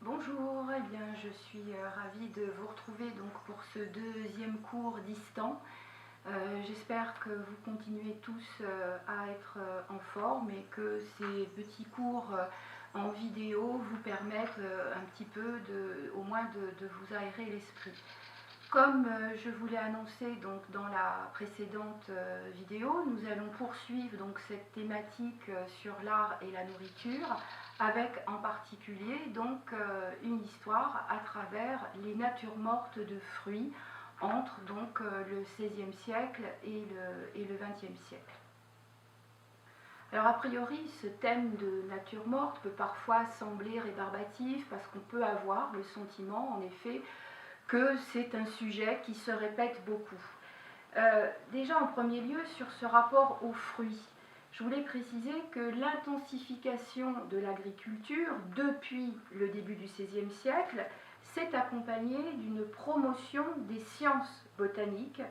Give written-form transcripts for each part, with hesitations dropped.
Bonjour, eh bien, je suis ravie de vous retrouver donc pour ce deuxième cours distant. J'espère que vous continuez tous à être en forme et que ces petits cours en vidéo vous permettent un petit peu au moins de vous aérer l'esprit. Comme je vous l'ai annoncé donc, dans la précédente vidéo, nous allons poursuivre donc, cette thématique sur l'art et la nourriture, avec en particulier donc, une histoire à travers les natures mortes de fruits entre donc, le XVIe siècle et le XXe siècle. Alors a priori, ce thème de nature morte peut parfois sembler rébarbatif parce qu'on peut avoir le sentiment en effet que c'est un sujet qui se répète beaucoup. Déjà en premier lieu sur ce rapport aux fruits, je voulais préciser que l'intensification de l'agriculture depuis le début du XVIe siècle s'est accompagnée d'une promotion des sciences botaniques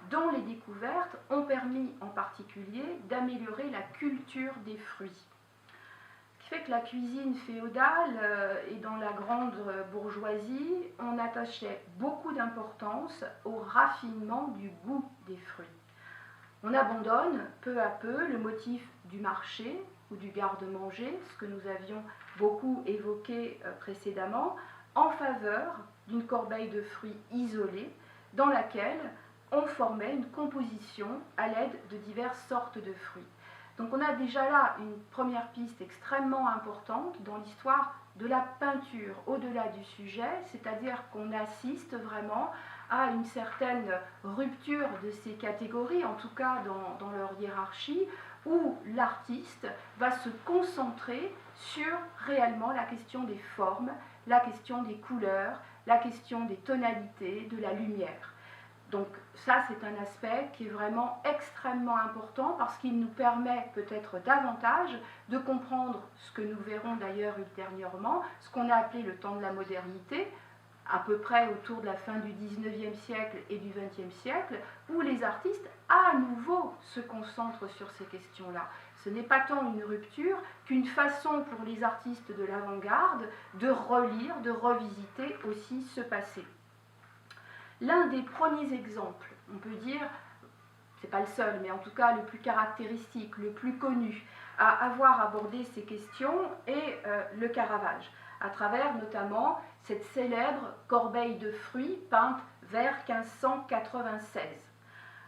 dont les découvertes ont permis en particulier d'améliorer la culture des fruits. Ce qui fait que la cuisine féodale et dans la grande bourgeoisie, on attachait beaucoup d'importance au raffinement du goût des fruits. On abandonne peu à peu le motif du marché ou du garde-manger, ce que nous avions beaucoup évoqué précédemment, en faveur d'une corbeille de fruits isolée dans laquelle on formait une composition à l'aide de diverses sortes de fruits. Donc on a déjà là une première piste extrêmement importante dans l'histoire de la peinture au-delà du sujet, c'est-à-dire qu'on assiste vraiment à une certaine rupture de ces catégories, en tout cas dans leur hiérarchie, où l'artiste va se concentrer sur réellement la question des formes, la question des couleurs, la question des tonalités, de la lumière. Donc ça, c'est un aspect qui est vraiment extrêmement important parce qu'il nous permet peut-être davantage de comprendre ce que nous verrons d'ailleurs ultérieurement, ce qu'on a appelé le temps de la modernité, à peu près autour de la fin du XIXe siècle et du XXe siècle, où les artistes à nouveau se concentrent sur ces questions-là. Ce n'est pas tant une rupture qu'une façon pour les artistes de l'avant-garde de relire, de revisiter aussi ce passé. L'un des premiers exemples, on peut dire, c'est pas le seul, mais en tout cas le plus caractéristique, le plus connu, à avoir abordé ces questions est le Caravage, à travers notamment cette célèbre corbeille de fruits peinte vers 1596.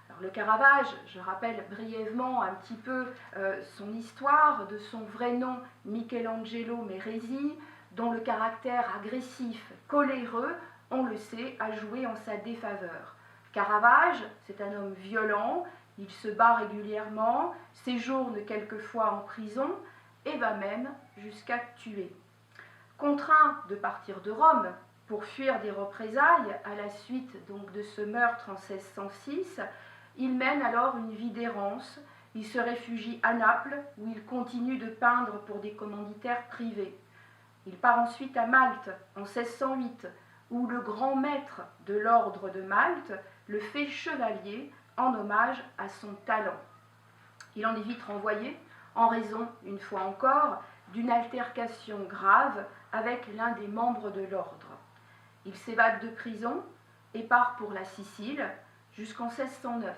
Alors, le Caravage, je rappelle brièvement un petit peu son histoire, de son vrai nom Michelangelo Meresi, dont le caractère agressif, coléreux, on le sait, a joué en sa défaveur. Caravage, c'est un homme violent, il se bat régulièrement, séjourne quelquefois en prison et va même jusqu'à tuer. Contraint de partir de Rome pour fuir des représailles à la suite donc de ce meurtre en 1606, il mène alors une vie d'errance. Il se réfugie à Naples où il continue de peindre pour des commanditaires privés. Il part ensuite à Malte en 1608 où le grand maître de l'ordre de Malte le fait chevalier en hommage à son talent. Il en est vite renvoyé en raison, une fois encore, d'une altercation grave avec l'un des membres de l'ordre. Il s'évade de prison et part pour la Sicile jusqu'en 1609.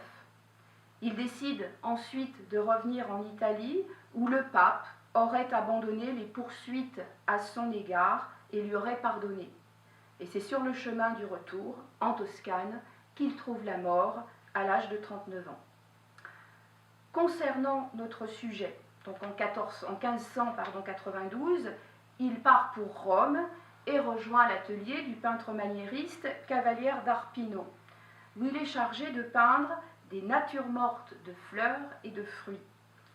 Il décide ensuite de revenir en Italie où le pape aurait abandonné les poursuites à son égard et lui aurait pardonné. Et c'est sur le chemin du retour, en Toscane, qu'il trouve la mort à l'âge de 39 ans. Concernant notre sujet, donc en 1592, il part pour Rome et rejoint l'atelier du peintre maniériste Cavaliere d'Arpino, où il est chargé de peindre des natures mortes de fleurs et de fruits.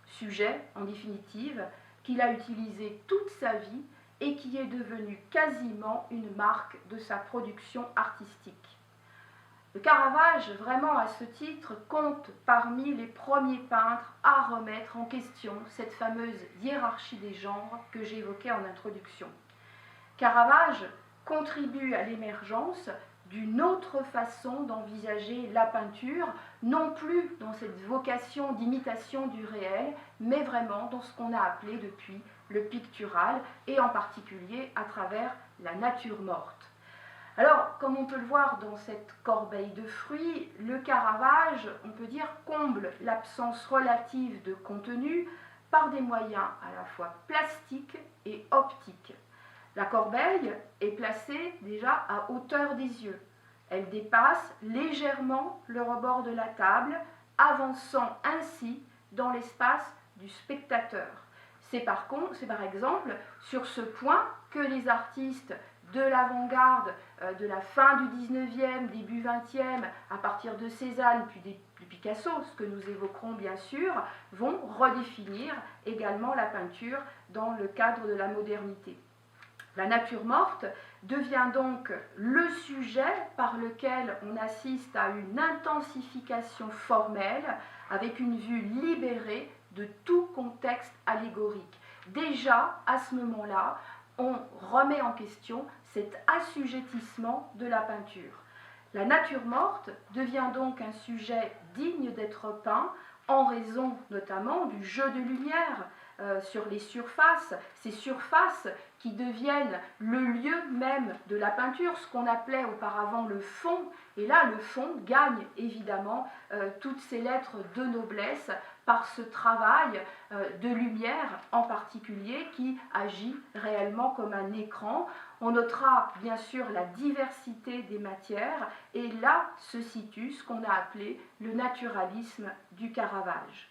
Sujet, en définitive, qu'il a utilisé toute sa vie et qui est devenu quasiment une marque de sa production artistique. Le Caravage, vraiment à ce titre, compte parmi les premiers peintres à remettre en question cette fameuse hiérarchie des genres que j'évoquais en introduction. Caravage contribue à l'émergence d'une autre façon d'envisager la peinture, non plus dans cette vocation d'imitation du réel, mais vraiment dans ce qu'on a appelé depuis le pictural, et en particulier à travers la nature morte. Alors, comme on peut le voir dans cette corbeille de fruits, le Caravage, on peut dire, comble l'absence relative de contenu par des moyens à la fois plastiques et optiques. La corbeille est placée déjà à hauteur des yeux. Elle dépasse légèrement le rebord de la table, avançant ainsi dans l'espace du spectateur. C'est par exemple sur ce point que les artistes de l'avant-garde, de la fin du 19e, début 20e, à partir de Cézanne, puis de Picasso, ce que nous évoquerons bien sûr, vont redéfinir également la peinture dans le cadre de la modernité. La nature morte devient donc le sujet par lequel on assiste à une intensification formelle avec une vue libérée de tout contexte allégorique. Déjà, à ce moment-là, on remet en question cet assujettissement de la peinture. La nature morte devient donc un sujet digne d'être peint en raison notamment du jeu de lumière sur les surfaces, ces surfaces qui deviennent le lieu même de la peinture, ce qu'on appelait auparavant le fond, et là le fond gagne évidemment toutes ses lettres de noblesse par ce travail de lumière en particulier qui agit réellement comme un écran. On notera bien sûr la diversité des matières et là se situe ce qu'on a appelé le naturalisme du Caravage.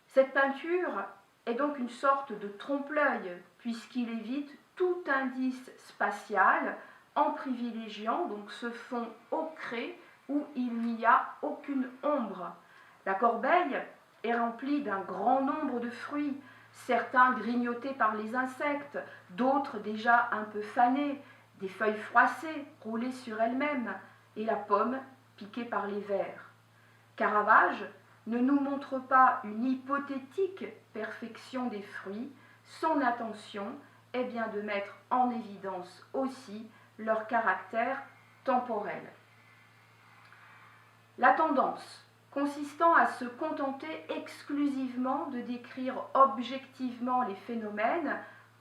Cette peinture est donc une sorte de trompe-l'œil puisqu'il évite tout indice spatial en privilégiant donc ce fond ocré où il n'y a aucune ombre. La corbeille est remplie d'un grand nombre de fruits, certains grignotés par les insectes, d'autres déjà un peu fanés, des feuilles froissées roulées sur elles-mêmes, et la pomme piquée par les vers. Caravage ne nous montre pas une hypothétique perfection des fruits, son intention est bien de mettre en évidence aussi leur caractère temporel. La tendance consistant à se contenter exclusivement de décrire objectivement les phénomènes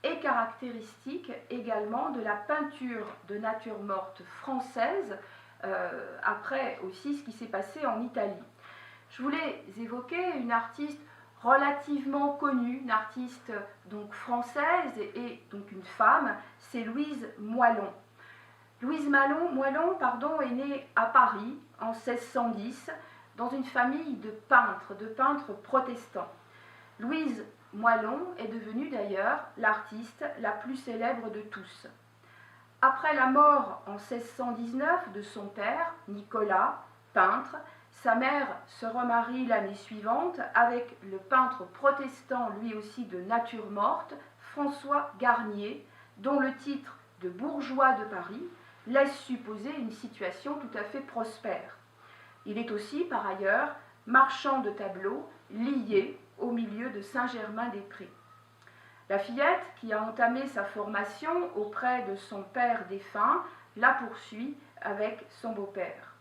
est caractéristique également de la peinture de nature morte française, après aussi ce qui s'est passé en Italie. Je voulais évoquer une artiste relativement connue, une artiste donc française et donc une femme, c'est Louise Moillon. Louise Moillon est née à Paris en 1610 dans une famille de peintres protestants. Louise Moillon est devenue d'ailleurs l'artiste la plus célèbre de tous. Après la mort en 1619 de son père, Nicolas, peintre, sa mère se remarie l'année suivante avec le peintre protestant lui aussi de nature morte, François Garnier, dont le titre de bourgeois de Paris laisse supposer une situation tout à fait prospère. Il est aussi, par ailleurs, marchand de tableaux, lié au milieu de Saint-Germain-des-Prés. La fillette, qui a entamé sa formation auprès de son père défunt, la poursuit avec son beau-père.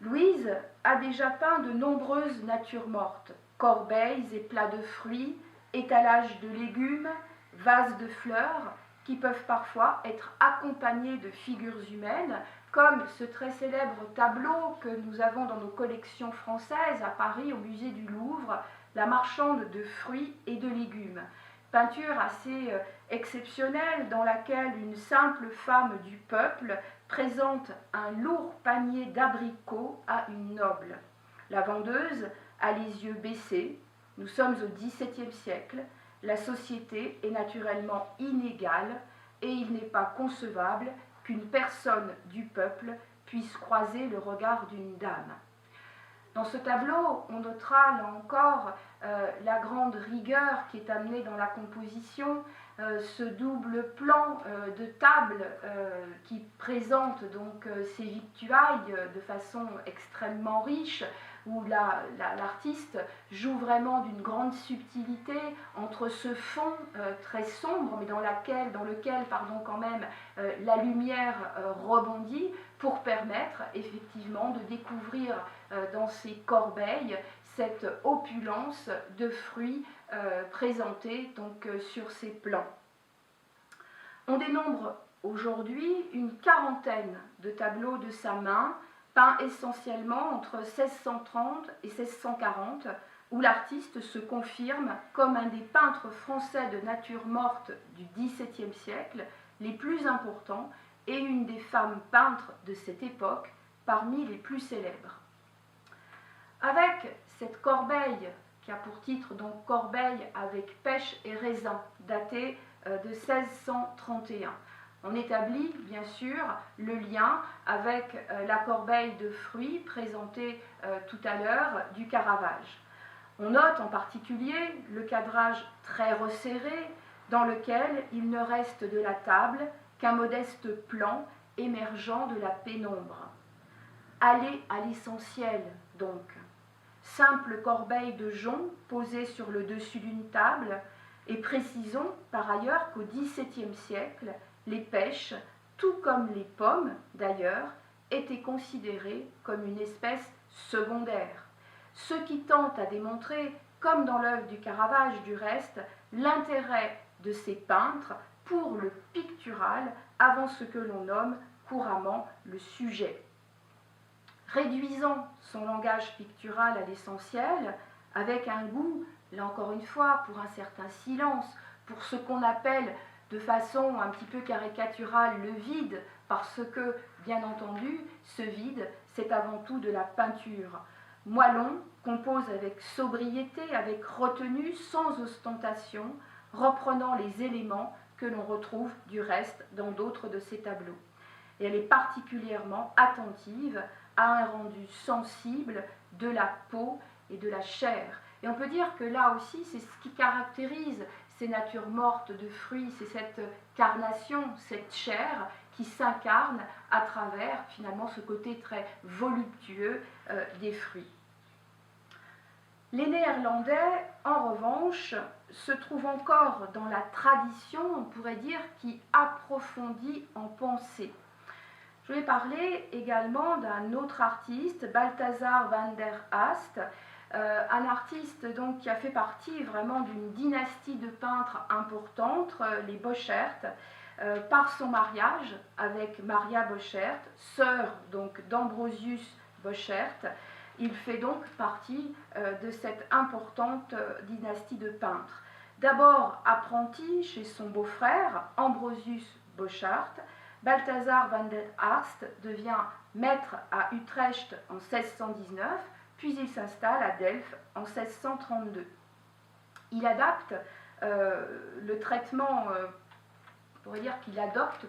Louise a déjà peint de nombreuses natures mortes, corbeilles et plats de fruits, étalages de légumes, vases de fleurs, qui peuvent parfois être accompagnés de figures humaines, comme ce très célèbre tableau que nous avons dans nos collections françaises à Paris, au musée du Louvre, La marchande de fruits et de légumes. Peinture assez exceptionnelle dans laquelle une simple femme du peuple présente un lourd panier d'abricots à une noble. La vendeuse a les yeux baissés. Nous sommes au XVIIe siècle. La société est naturellement inégale et il n'est pas concevable qu'une personne du peuple puisse croiser le regard d'une dame. Dans ce tableau, on notera là encore la grande rigueur qui est amenée dans la composition, ce double plan de table qui présente donc ces victuailles de façon extrêmement riche, où l'artiste joue vraiment d'une grande subtilité entre ce fond très sombre, mais dans lequel quand même, la lumière rebondit, pour permettre effectivement de découvrir dans ces corbeilles cette opulence de fruits présentés donc, sur ces plans. On dénombre aujourd'hui une quarantaine de tableaux de sa main, peints essentiellement entre 1630 et 1640, où l'artiste se confirme comme un des peintres français de nature morte du XVIIe siècle les plus importants et une des femmes peintres de cette époque parmi les plus célèbres. Avec cette corbeille, qui a pour titre donc Corbeille avec pêche et raisin, datée de 1631, on établit bien sûr le lien avec la corbeille de fruits présentée tout à l'heure du Caravage. On note en particulier le cadrage très resserré dans lequel il ne reste de la table qu'un modeste plan émergeant de la pénombre. Aller à l'essentiel donc. Simple corbeille de jonc posée sur le dessus d'une table, et précisons par ailleurs qu'au XVIIe siècle, les pêches, tout comme les pommes d'ailleurs, étaient considérées comme une espèce secondaire. Ce qui tente à démontrer, comme dans l'œuvre du Caravage du reste, l'intérêt de ces peintres pour le pictural avant ce que l'on nomme couramment le sujet. Réduisant son langage pictural à l'essentiel, avec un goût, là encore une fois, pour un certain silence, pour ce qu'on appelle de façon un petit peu caricaturale le vide, parce que, bien entendu, ce vide, c'est avant tout de la peinture. Moellon compose avec sobriété, avec retenue, sans ostentation, reprenant les éléments que l'on retrouve du reste dans d'autres de ses tableaux. Et elle est particulièrement attentive à un rendu sensible de la peau et de la chair. Et on peut dire que là aussi, c'est ce qui caractérise ces natures mortes de fruits, c'est cette carnation, cette chair qui s'incarne à travers finalement ce côté très voluptueux des fruits. Les Néerlandais, en revanche, se trouvent encore dans la tradition, on pourrait dire, qui approfondit en pensée. Je vais parler également d'un autre artiste, Balthazar van der Ast, un artiste donc, qui a fait partie vraiment d'une dynastie de peintres importante, les Bosschaert, par son mariage avec Maria Bosschaert, sœur donc d'Ambrosius Bosschaert. Il fait donc partie de cette importante dynastie de peintres. D'abord apprenti chez son beau-frère, Ambrosius Bosschaert, Balthazar van der Ast devient maître à Utrecht en 1619, puis il s'installe à Delft en 1632. Il adapte le traitement, on pourrait dire qu'il adopte,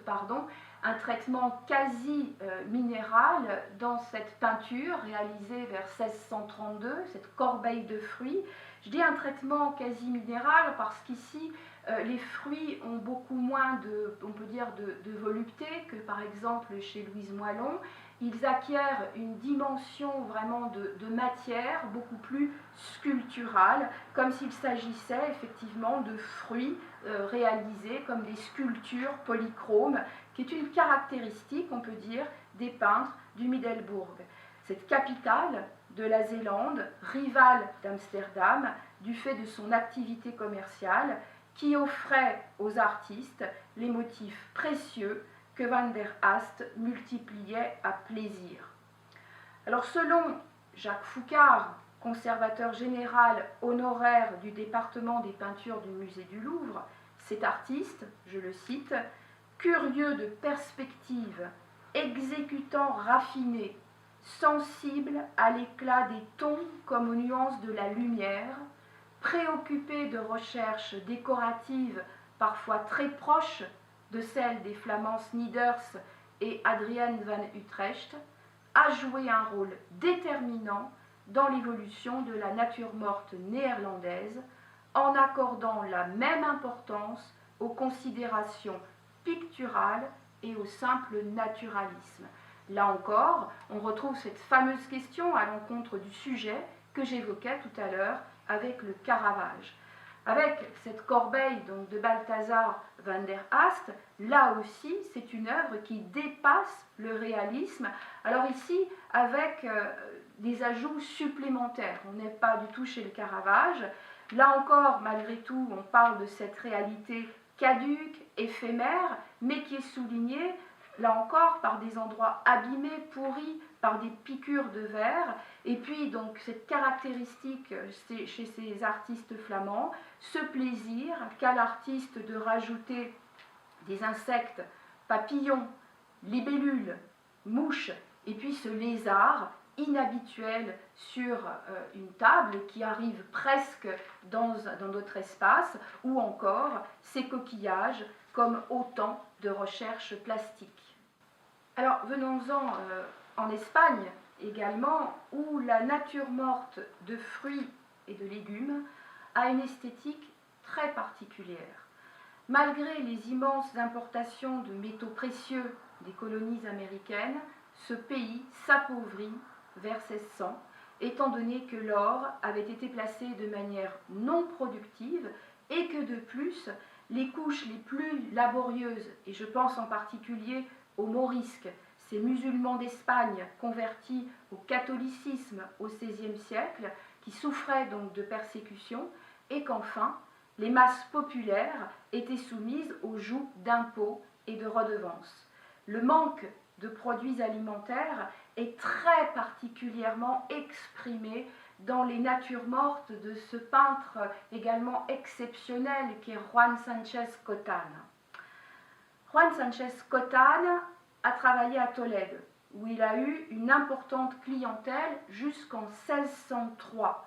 un traitement quasi minéral dans cette peinture réalisée vers 1632, cette corbeille de fruits. Je dis un traitement quasi minéral parce qu'ici, les fruits ont beaucoup moins de volupté que par exemple chez Louise Moellon. Ils acquièrent une dimension vraiment de matière beaucoup plus sculpturale, comme s'il s'agissait effectivement de fruits réalisés comme des sculptures polychromes, qui est une caractéristique, on peut dire, des peintres du Middelbourg. Cette capitale de la Zélande, rivale d'Amsterdam, du fait de son activité commerciale, qui offrait aux artistes les motifs précieux que Van der Ast multipliait à plaisir. Alors selon Jacques Foucard, conservateur général honoraire du département des peintures du musée du Louvre, cet artiste, je le cite, curieux de perspective, exécutant raffiné, sensible à l'éclat des tons comme aux nuances de la lumière, préoccupé de recherches décoratives parfois très proches de celles des flamands Snyders et Adriaan van Utrecht, a joué un rôle déterminant dans l'évolution de la nature morte néerlandaise en accordant la même importance aux considérations picturales et au simple naturalisme. Là encore, on retrouve cette fameuse question à l'encontre du sujet que j'évoquais tout à l'heure avec le Caravage. Avec cette corbeille donc, de Balthazar van der Ast, là aussi, c'est une œuvre qui dépasse le réalisme. Alors ici, avec des ajouts supplémentaires. On n'est pas du tout chez le Caravage. Là encore, malgré tout, on parle de cette réalité caduque, éphémère, mais qui est soulignée, là encore, par des endroits abîmés, pourris, par des piqûres de verre. Et puis, donc, cette caractéristique chez ces artistes flamands, ce plaisir qu'a l'artiste de rajouter des insectes, papillons, libellules, mouches, et puis ce lézard inhabituel sur une table qui arrive presque dans notre espace, ou encore ces coquillages comme autant de recherches plastiques. Alors venons-en en Espagne également, où la nature morte de fruits et de légumes a une esthétique très particulière. Malgré les immenses importations de métaux précieux des colonies américaines, ce pays s'appauvrit vers 1600, étant donné que l'or avait été placé de manière non productive et que de plus, les couches les plus laborieuses, et je pense en particulier aux Morisques, ces musulmans d'Espagne convertis au catholicisme au XVIe siècle, qui souffraient donc de persécutions, et qu'enfin, les masses populaires étaient soumises au joug d'impôts et de redevances. Le manque de produits alimentaires est très particulièrement exprimé dans les natures mortes de ce peintre également exceptionnel qui est Juan Sánchez Cotán. Juan Sánchez Cotán a travaillé à Tolède, où il a eu une importante clientèle jusqu'en 1603,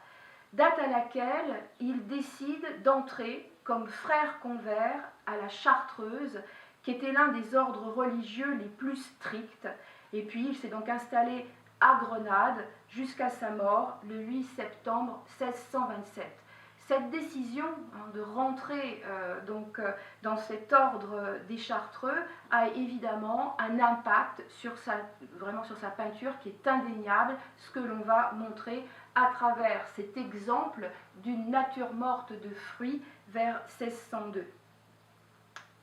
date à laquelle il décide d'entrer comme frère convers à la Chartreuse, qui était l'un des ordres religieux les plus stricts. Et puis il s'est donc installé à Grenade jusqu'à sa mort le 8 septembre 1627. Cette décision de rentrer dans cet ordre des Chartreux a évidemment un impact sur sa peinture qui est indéniable, ce que l'on va montrer à travers cet exemple d'une nature morte de fruits vers 1602.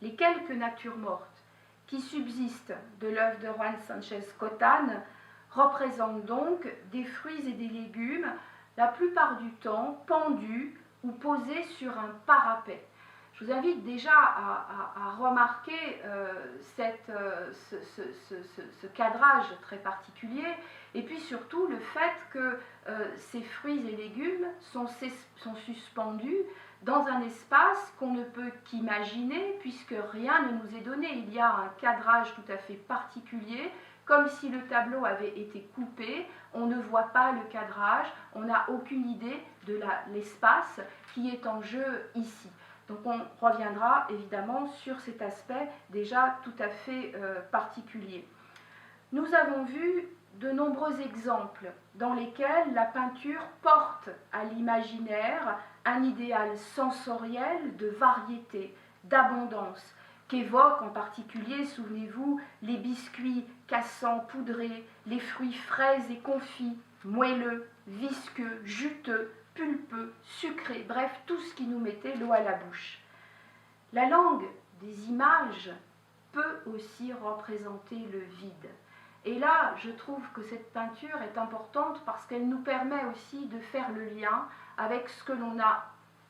Les quelques natures mortes qui subsistent de l'œuvre de Juan Sánchez Cotán représentent donc des fruits et des légumes, la plupart du temps pendus ou posés sur un parapet. Je vous invite déjà à remarquer ce cadrage très particulier, et puis surtout le fait que ces fruits et légumes sont suspendus dans un espace qu'on ne peut qu'imaginer, puisque rien ne nous est donné. Il y a un cadrage tout à fait particulier, comme si le tableau avait été coupé, on ne voit pas le cadrage, on n'a aucune idée de l'espace qui est en jeu ici. Donc on reviendra évidemment sur cet aspect déjà tout à fait particulier. Nous avons vu de nombreux exemples dans lesquels la peinture porte à l'imaginaire un idéal sensoriel de variété, d'abondance, qu'évoquent en particulier, souvenez-vous, les biscuits cassants poudrés, les fruits frais et confits, moelleux, visqueux, juteux, pulpeux, sucrés, bref, tout ce qui nous mettait l'eau à la bouche. La langue des images peut aussi représenter le vide. Et là, je trouve que cette peinture est importante parce qu'elle nous permet aussi de faire le lien avec ce que l'on a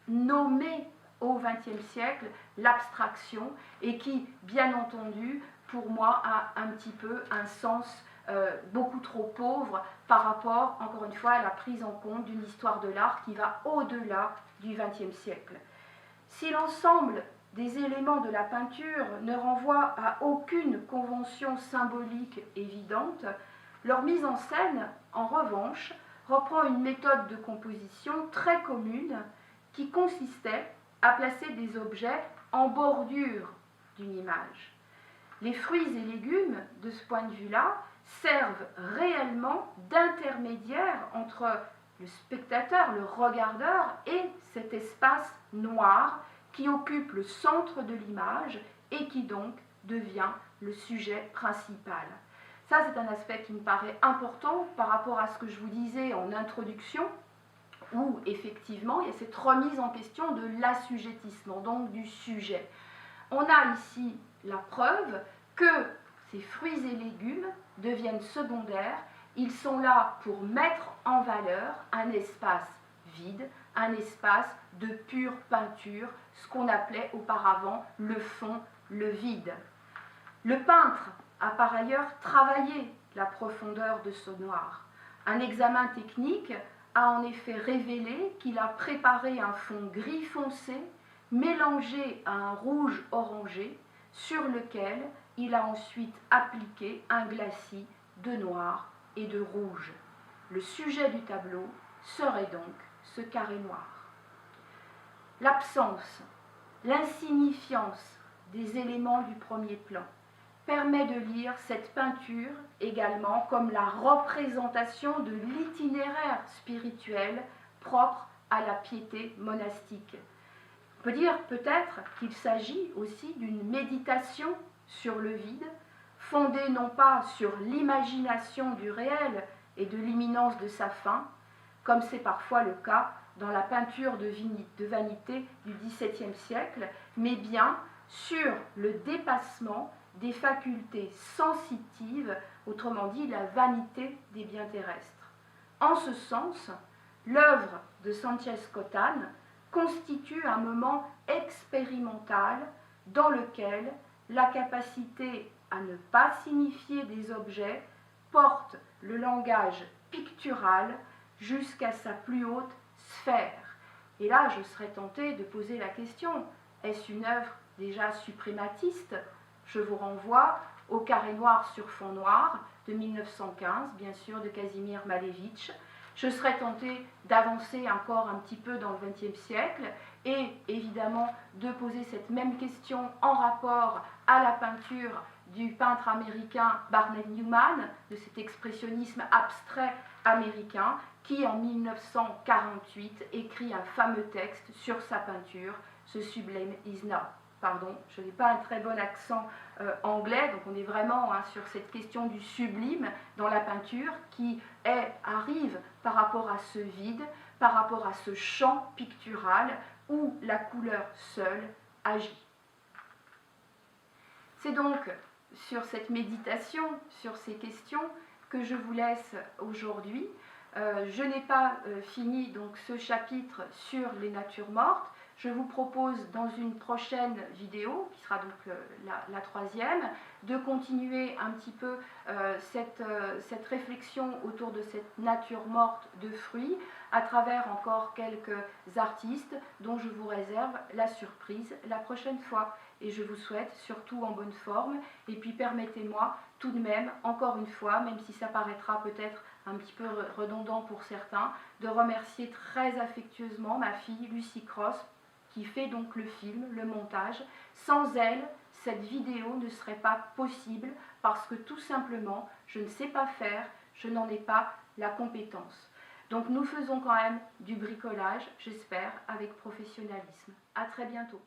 nommé au XXe siècle l'abstraction, et qui, bien entendu, pour moi, a un petit peu un sens beaucoup trop pauvre par rapport, encore une fois, à la prise en compte d'une histoire de l'art qui va au-delà du XXe siècle. Si l'ensemble des éléments de la peinture ne renvoient à aucune convention symbolique évidente, leur mise en scène, en revanche, reprend une méthode de composition très commune qui consistait à placer des objets en bordure d'une image. Les fruits et légumes, de ce point de vue-là, servent réellement d'intermédiaire entre le spectateur, le regardeur, et cet espace noir qui occupe le centre de l'image et qui donc devient le sujet principal. Ça, c'est un aspect qui me paraît important par rapport à ce que je vous disais en introduction, où effectivement, il y a cette remise en question de l'assujettissement, donc du sujet. On a ici la preuve que ces fruits et légumes deviennent secondaires. Ils sont là pour mettre en valeur un espace vide, un espace de pure peinture, ce qu'on appelait auparavant le fond, le vide. Le peintre a par ailleurs travaillé la profondeur de ce noir. Un examen technique a en effet révélé qu'il a préparé un fond gris foncé mélangé à un rouge orangé sur lequel il a ensuite appliqué un glacis de noir et de rouge. Le sujet du tableau serait donc ce carré noir. L'absence, l'insignifiance des éléments du premier plan permet de lire cette peinture également comme la représentation de l'itinéraire spirituel propre à la piété monastique. On peut dire peut-être qu'il s'agit aussi d'une méditation sur le vide, fondée non pas sur l'imagination du réel et de l'imminence de sa fin, comme c'est parfois le cas dans la peinture de vanité du XVIIe siècle, mais bien sur le dépassement des facultés sensitives, autrement dit la vanité des biens terrestres. En ce sens, l'œuvre de Sánchez Cotán constitue un moment expérimental dans lequel la capacité à ne pas signifier des objets porte le langage pictural jusqu'à sa plus haute sphère. Et là, je serais tentée de poser la question, est-ce une œuvre déjà suprématiste? Je vous renvoie au Carré noir sur fond noir de 1915, bien sûr, de Kazimir Malevich. Je serais tentée d'avancer encore un petit peu dans le XXe siècle et évidemment de poser cette même question en rapport à la peinture du peintre américain Barnett Newman, de cet expressionnisme abstrait américain, qui en 1948 écrit un fameux texte sur sa peinture, ce Sublime is now. Pardon, je n'ai pas un très bon accent anglais, donc on est vraiment sur cette question du sublime dans la peinture qui arrive par rapport à ce vide, par rapport à ce champ pictural où la couleur seule agit. C'est donc sur cette méditation, sur ces questions que je vous laisse aujourd'hui. Je n'ai pas fini donc ce chapitre sur les natures mortes. Je vous propose dans une prochaine vidéo, qui sera donc la troisième, de continuer un petit peu cette réflexion autour de cette nature morte de fruits à travers encore quelques artistes dont je vous réserve la surprise la prochaine fois. Et je vous souhaite surtout en bonne forme. Et puis permettez-moi tout de même, encore une fois, même si ça paraîtra peut-être un petit peu redondant pour certains, de remercier très affectueusement ma fille Lucie Cross, qui fait donc le film, le montage. Sans elle, cette vidéo ne serait pas possible parce que tout simplement, je ne sais pas faire, je n'en ai pas la compétence. Donc nous faisons quand même du bricolage, j'espère, avec professionnalisme. À très bientôt.